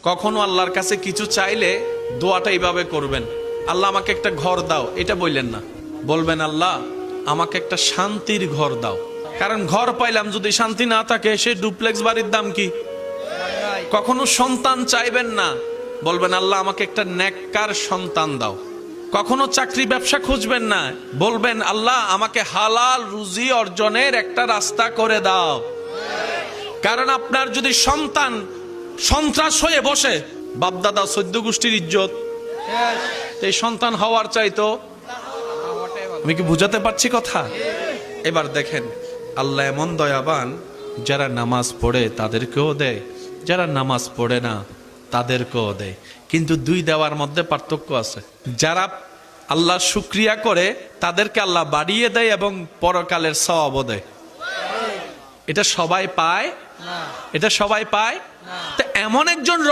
কখনো আল্লাহর কাছে কিছু চাইলে দোয়াটা এইভাবে করবেন, আল্লাহ আমাকে একটা ঘর দাও, এটা বললেন না। বলবেন আল্লাহ আমাকে একটা শান্তির ঘর দাও। কারণ ঘর পাইলাম যদি শান্তি না থাকে, সে ডুপ্লেক্স বাড়ির দাম কি? কখনো সন্তান চাইবেন না, বলবেন আল্লাহ আমাকে একটা নেককার সন্তান দাও। কখনো চাকরি ব্যবসা খুঁজবেন না, বলবেন আল্লাহ আমাকে হালাল রুজি অর্জনের একটা রাস্তা করে দাও। কারণ আপনার যদি সন্তান সন্ত্রাস হয়ে বসে, বাপদাদা 14 গোষ্ঠীর ইজ্জত, এই সন্তান হওয়ার চাইতো। আমি কি বুঝাতে পারছি কথা? এবার দেখেন আল্লাহ এমন দয়াবান, যারা নামাজ পড়ে তাদেরকেও দেয়, যারা নামাজ পড়ে না তাদেরকেও দেয়। কিন্তু দুই দেওয়ার মধ্যে পার্থক্য আছে। যারা আল্লাহ শুকরিয়া করে তাদেরকে আল্লাহ বাড়িয়ে দেয় এবং পরকালের সওয়াবও দেয়। এটা সবাই পায়? এটা সবাই পায়? তো এমন একজন